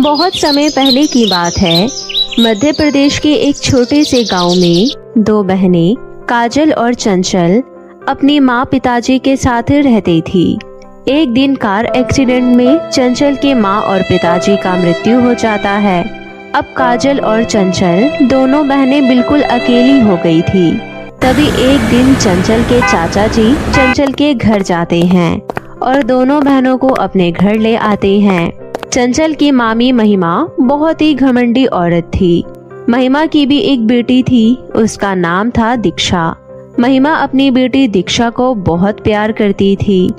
बहुत समय पहले की बात है। मध्य प्रदेश के एक छोटे से गांव में दो बहनें काजल और चंचल अपनी माँ पिताजी के साथ रहती थी। एक दिन कार एक्सीडेंट में चंचल के माँ और पिताजी का मृत्यु हो जाता है। अब काजल और चंचल दोनों बहनें बिल्कुल अकेली हो गई थी। तभी एक दिन चंचल के चाचा जी चंचल के घर जाते हैं और दोनों बहनों को अपने घर ले आते हैं। चंचल की मामी महिमा बहुत ही घमंडी औरत थी। महिमा की भी एक बेटी थी, उसका नाम था दीक्षा। महिमा अपनी बेटी दीक्षा को बहुत प्यार करती थी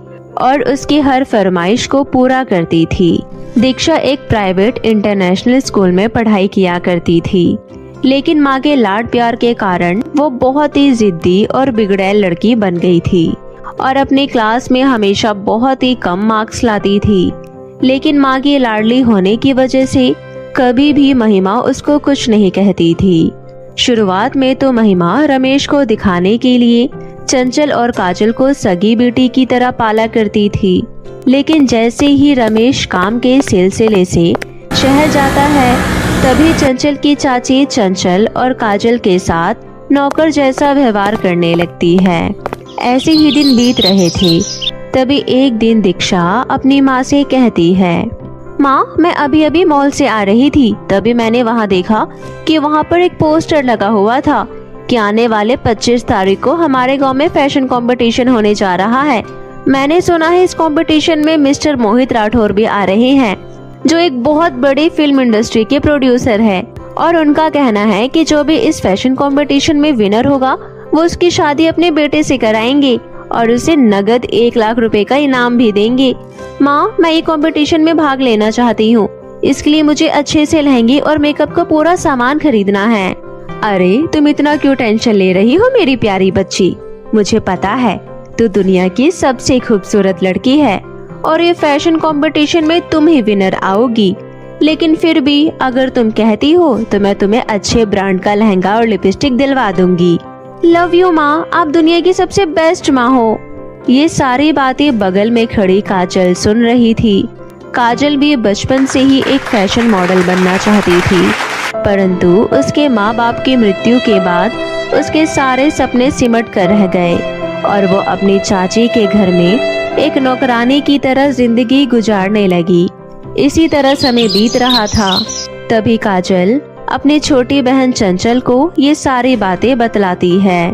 और उसकी हर फरमाइश को पूरा करती थी। दीक्षा एक प्राइवेट इंटरनेशनल स्कूल में पढ़ाई किया करती थी, लेकिन माँ के लाड प्यार के कारण वो बहुत ही जिद्दी और बिगड़ैल लड़की बन गई थी और अपनी क्लास में हमेशा बहुत ही कम मार्क्स लाती थी। लेकिन माँ की लाडली होने की वजह से कभी भी महिमा उसको कुछ नहीं कहती थी। शुरुआत में तो महिमा रमेश को दिखाने के लिए चंचल और काजल को सगी बेटी की तरह पाला करती थी, लेकिन जैसे ही रमेश काम के सिलसिले से शहर जाता है, तभी चंचल की चाची चंचल और काजल के साथ नौकर जैसा व्यवहार करने लगती है। ऐसे ही दिन बीत रहे थे। तभी एक दिन दीक्षा अपनी माँ से कहती है, माँ मैं अभी अभी मॉल से आ रही थी, तभी मैंने वहाँ देखा कि वहाँ पर एक पोस्टर लगा हुआ था कि आने वाले 25 तारीख को हमारे गांव में फैशन कंपटीशन होने जा रहा है। मैंने सुना है इस कंपटीशन में मिस्टर मोहित राठौर भी आ रहे हैं, जो एक बहुत बड़ी फिल्म इंडस्ट्री के प्रोड्यूसर है, और उनका कहना है कि जो भी इस फैशन कंपटीशन में विनर होगा वो उसकी शादी अपने बेटे से कराएंगे और उसे नगद 1 लाख रुपए का इनाम भी देंगे। माँ मैं ये कंपटीशन में भाग लेना चाहती हूँ, इसके लिए मुझे अच्छे से लहंगे और मेकअप का पूरा सामान खरीदना है। अरे तुम इतना क्यों टेंशन ले रही हो मेरी प्यारी बच्ची, मुझे पता है तू दुनिया की सबसे खूबसूरत लड़की है और ये फैशन कंपटीशन में तुम ही विनर आओगी। लेकिन फिर भी अगर तुम कहती हो तो मैं तुम्हें अच्छे ब्रांड का लहंगा और लिपस्टिक दिलवा दूंगी। लव यू माँ, आप दुनिया की सबसे बेस्ट माँ हो। ये सारी बातें बगल में खड़ी काजल सुन रही थी। काजल भी बचपन से ही एक फैशन मॉडल बनना चाहती थी, परंतु उसके माँ बाप की मृत्यु के बाद उसके सारे सपने सिमट कर रह गए और वो अपनी चाची के घर में एक नौकरानी की तरह जिंदगी गुजारने लगी। इसी तरह समय बीत रहा था। तभी काजल अपनी छोटी बहन चंचल को ये सारी बातें बतलाती है।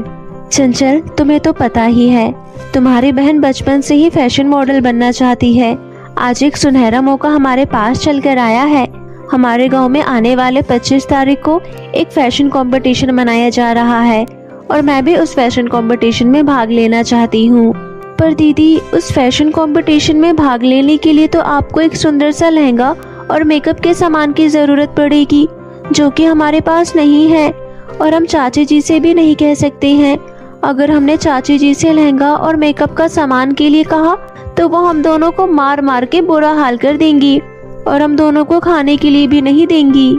चंचल तुम्हें तो पता ही है, तुम्हारी बहन बचपन से ही फैशन मॉडल बनना चाहती है। आज एक सुनहरा मौका हमारे पास चल कर आया है। हमारे गांव में आने वाले 25 तारीख को एक फैशन कंपटीशन मनाया जा रहा है और मैं भी उस फैशन कंपटीशन में भाग लेना चाहती हूँ। पर दीदी, उस फैशन कंपटीशन में भाग लेने के लिए तो आपको एक सुंदर सा लहंगा और मेकअप के सामान की जरूरत पड़ेगी, जो कि हमारे पास नहीं है और हम चाची जी से भी नहीं कह सकते हैं। अगर हमने चाची जी से लहंगा और मेकअप का सामान के लिए कहा तो वो हम दोनों को मार मार के बुरा हाल कर देंगी और हम दोनों को खाने के लिए भी नहीं देंगी।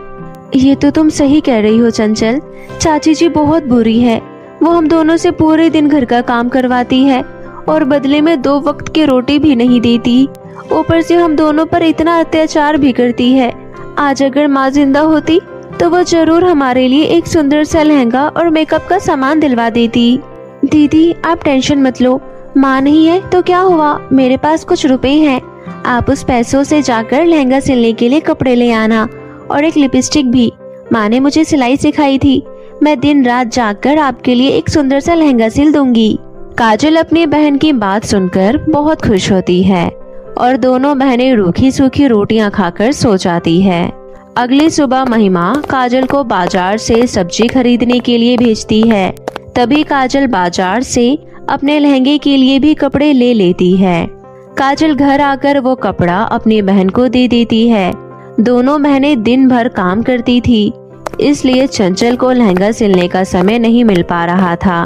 ये तो तुम सही कह रही हो चंचल, चाची जी बहुत बुरी है। वो हम दोनों से पूरे दिन घर का काम करवाती है और बदले में 2 वक्त की रोटी भी नहीं देती। ऊपर से हम दोनों पर इतना अत्याचार भी करती है। आज अगर माँ जिंदा होती तो वो जरूर हमारे लिए एक सुंदर सा लहंगा और मेकअप का सामान दिलवा देती। दीदी आप टेंशन मत लो, माँ नहीं है तो क्या हुआ, मेरे पास कुछ रुपए हैं। आप उस पैसों से जाकर लहंगा सिलने के लिए कपड़े ले आना और एक लिपस्टिक भी। माँ ने मुझे सिलाई सिखाई थी, मैं दिन रात जागकर आपके लिए एक सुंदर सा लहंगा सिल दूंगी। काजल अपनी बहन की बात सुनकर बहुत खुश होती है और दोनों बहनें रूखी सूखी रोटियां खाकर सो जाती है। अगली सुबह महिमा काजल को बाजार से सब्जी खरीदने के लिए भेजती है। तभी काजल बाजार से अपने लहंगे के लिए भी कपड़े ले लेती है। काजल घर आकर वो कपड़ा अपनी बहन को दे देती है। दोनों बहनें दिन भर काम करती थी, इसलिए चंचल को लहंगा सिलने का समय नहीं मिल पा रहा था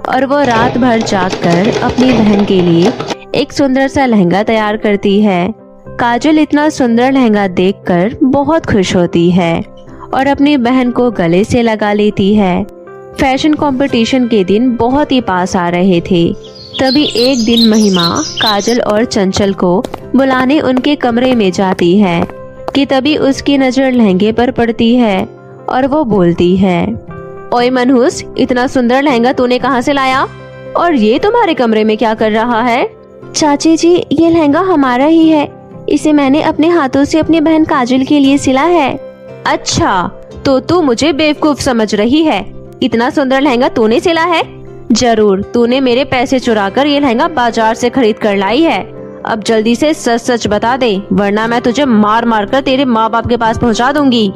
और वो रात भर जागकर अपनी बहन के लिए एक सुंदर सा लहंगा तैयार करती है। काजल इतना सुंदर लहंगा देखकर बहुत खुश होती है और अपनी बहन को गले से लगा लेती है। फैशन कंपटीशन के दिन बहुत ही पास आ रहे थे। तभी एक दिन महिमा काजल और चंचल को बुलाने उनके कमरे में जाती है। कि तभी उसकी नजर लहंगे पर पड़ती है और वो बोलती है, ओए मनहूस, इतना सुंदर लहंगा तूने कहाँ से लाया और ये तुम्हारे कमरे में क्या कर रहा है? चाची जी, ये लहंगा हमारा ही है। इसे मैंने अपने हाथों से अपनी बहन काजल के लिए सिला है। अच्छा, तो तू मुझे बेवकूफ समझ रही है? इतना सुंदर लहंगा तूने सिला है? जरूर तूने मेरे पैसे चुराकर ये लहंगा बाजार से खरीद कर लाई है। अब जल्दी से सच सच बता दे, वरना मैं तुझे मार मार कर तेरे माँ बाप के पास पहुँचा दूंगी।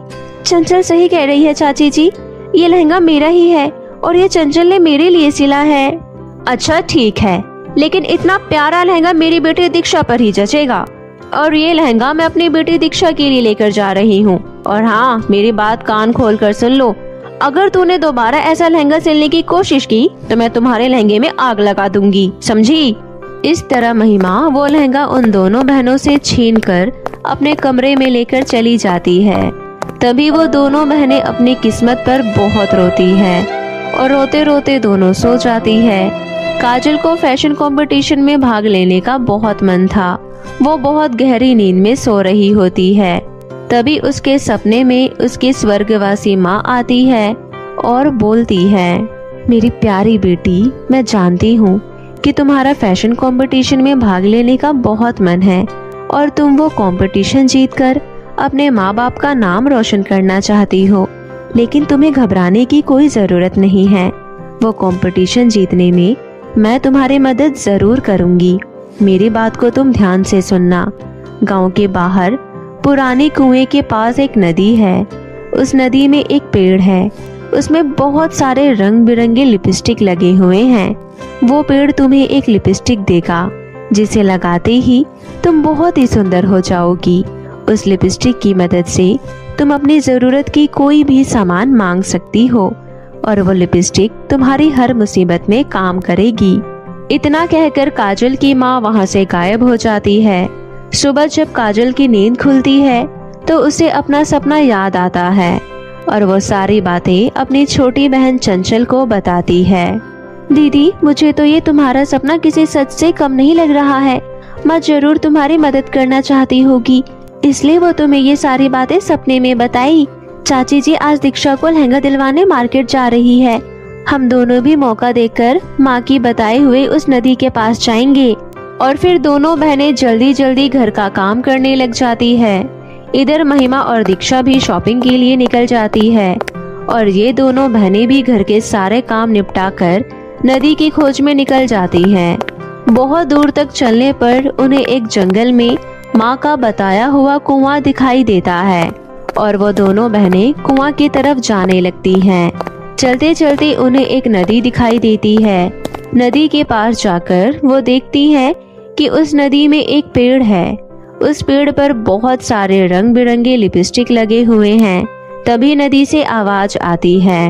चंचल सही कह रही है चाची जी, ये लहंगा मेरा ही है और ये चंचल ने मेरे लिए सिला है। अच्छा ठीक है, लेकिन इतना प्यारा लहंगा मेरी बेटी दीक्षा पर ही जचेगा और ये लहंगा मैं अपनी बेटी दीक्षा के लिए लेकर जा रही हूँ। और हाँ, मेरी बात कान खोल कर सुन लो, अगर तूने दोबारा ऐसा लहंगा सिलने की कोशिश की तो मैं तुम्हारे लहंगे में आग लगा दूंगी, समझी? इस तरह महिमा वो लहंगा उन दोनों बहनों से छीनकर अपने कमरे में लेकर चली जाती है। तभी वो दोनों बहनें अपनी किस्मत पर बहुत रोती है और रोते रोते दोनों सो जाती है। काजल को फैशन कंपटीशन में भाग लेने का बहुत मन था। वो बहुत गहरी नींद में सो रही होती है। तभी उसके सपने में उसकी स्वर्गवासी माँ आती है और बोलती है, मेरी प्यारी बेटी, मैं जानती हूँ कि तुम्हारा फैशन कंपटीशन में भाग लेने का बहुत मन है और तुम वो कंपटीशन जीतकर अपने माँ बाप का नाम रोशन करना चाहती हो, लेकिन तुम्हें घबराने की कोई जरूरत नहीं है। वो कंपटीशन जीतने में मैं तुम्हारी मदद जरूर करूंगी। मेरी बात को तुम ध्यान से सुनना। गांव के बाहर पुराने कुएं के पास एक नदी है। उस नदी में एक पेड़ है, उसमें बहुत सारे रंग बिरंगे लिपस्टिक लगे हुए हैं। वो पेड़ तुम्हें एक लिपस्टिक देगा जिसे लगाते ही तुम बहुत ही सुंदर हो जाओगी। उस लिपस्टिक की मदद से तुम अपनी जरूरत की कोई भी सामान मांग सकती हो और वो लिपस्टिक तुम्हारी हर मुसीबत में काम करेगी। इतना कहकर काजल की माँ वहाँ से गायब हो जाती है। सुबह जब काजल की नींद खुलती है तो उसे अपना सपना याद आता है और वो सारी बातें अपनी छोटी बहन चंचल को बताती है। दीदी, मुझे तो ये तुम्हारा सपना किसी सच से कम नहीं लग रहा है। माँ जरूर तुम्हारी मदद करना चाहती होगी, इसलिए वो तुम्हें ये सारी बातें सपने में बताई। चाची जी आज दीक्षा को लहंगा दिलवाने मार्केट जा रही है। हम दोनों भी मौका देकर माँ की बताए हुए उस नदी के पास जाएंगे। और फिर दोनों बहनें जल्दी जल्दी घर का काम करने लग जाती है। इधर महिमा और दीक्षा भी शॉपिंग के लिए निकल जाती है और ये दोनों बहनें भी घर के सारे काम निपटाकर नदी की खोज में निकल जाती हैं। बहुत दूर तक चलने पर उन्हें एक जंगल में माँ का बताया हुआ कुआं दिखाई देता है और वो दोनों बहनें कुआं की तरफ जाने लगती हैं। चलते चलते उन्हें एक नदी दिखाई देती है। नदी के पास जाकर वो देखती हैं कि उस नदी में एक पेड़ है। उस पेड़ पर बहुत सारे रंग बिरंगे लिपस्टिक लगे हुए हैं। तभी नदी से आवाज आती है,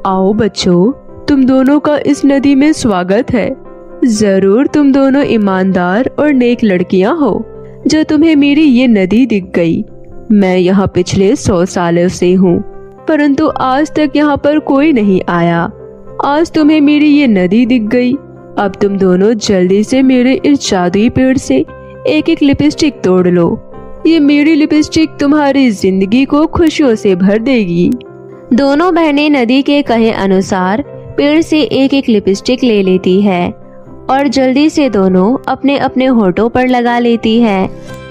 आओ बच्चों, तुम दोनों का इस नदी में स्वागत है। जरूर तुम दोनों ईमानदार और नेक लड़कियां हो जो तुम्हें मेरी ये नदी दिख गई। मैं यहाँ पिछले 100 सालों से हूँ, परंतु आज तक यहाँ पर कोई नहीं आया। आज तुम्हें मेरी ये नदी दिख गई। अब तुम दोनों जल्दी से मेरे इस जादुई पेड़ से एक एक लिपस्टिक तोड़ लो। ये मेरी लिपस्टिक तुम्हारी जिंदगी को खुशियों से भर देगी। दोनों बहनें नदी के कहे अनुसार पेड़ से एक एक लिपस्टिक ले लेती है और जल्दी से दोनों अपने अपने होठों पर लगा लेती है।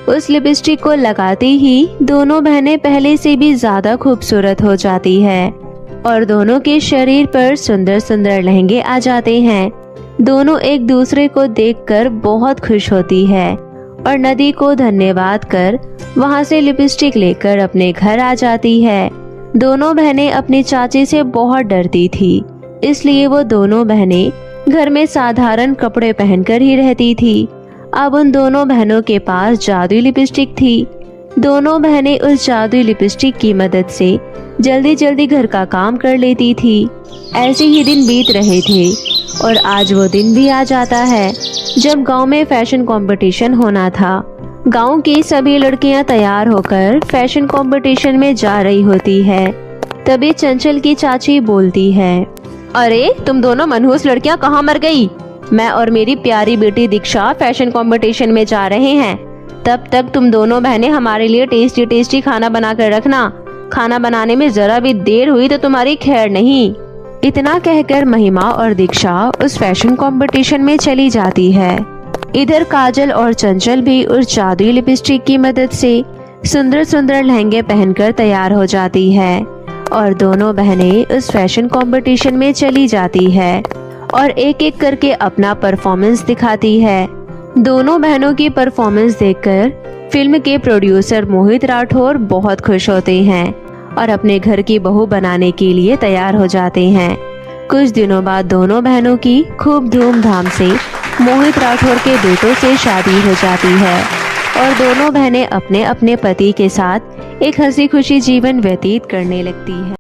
उस लिपस्टिक को लगाते ही दोनों बहनें पहले से भी ज्यादा खूबसूरत हो जाती है और दोनों के शरीर पर सुंदर सुंदर लहंगे आ जाते हैं। दोनों एक दूसरे को देखकर बहुत खुश होती है और नदी को धन्यवाद कर वहां से लिपस्टिक लेकर अपने घर आ जाती है। दोनों बहनें अपनी चाची से बहुत डरती थी, इसलिए वो दोनों बहनें घर में साधारण कपड़े पहनकर ही रहती थी। अब उन दोनों बहनों के पास जादुई लिपस्टिक थी। दोनों बहनें उस जादुई लिपस्टिक की मदद से जल्दी जल्दी घर का काम कर लेती थी। ऐसे ही दिन बीत रहे थे और आज वो दिन भी आ जाता है जब गांव में फैशन कंपटीशन होना था। गांव की सभी लड़कियां तैयार होकर फैशन कंपटीशन में जा रही होती है। तभी चंचल की चाची बोलती है, अरे तुम दोनों मनहूस लड़कियां कहाँ मर गई? मैं और मेरी प्यारी बेटी दीक्षा फैशन कंपटीशन में जा रहे हैं। तब तक तुम दोनों बहनें हमारे लिए टेस्टी टेस्टी खाना बना कर रखना। खाना बनाने में जरा भी देर हुई तो तुम्हारी खैर नहीं। इतना कहकर महिमा और दीक्षा उस फैशन कंपटीशन में चली जाती है। इधर काजल और चंचल भी उस जादुई लिपस्टिक की मदद से सुंदर सुंदर लहंगे पहनकर तैयार हो जाती है और दोनों बहनें उस फैशन कंपटीशन में चली जाती है और एक एक करके अपना परफॉर्मेंस दिखाती है। दोनों बहनों की परफॉर्मेंस देखकर फिल्म के प्रोड्यूसर मोहित राठौर बहुत खुश होते हैं और अपने घर की बहू बनाने के लिए तैयार हो जाते हैं। कुछ दिनों बाद दोनों बहनों की खूब धूमधाम से मोहित राठौर के बेटों से शादी हो जाती है और दोनों बहनें अपने अपने पति के साथ एक हंसी खुशी जीवन व्यतीत करने लगती है।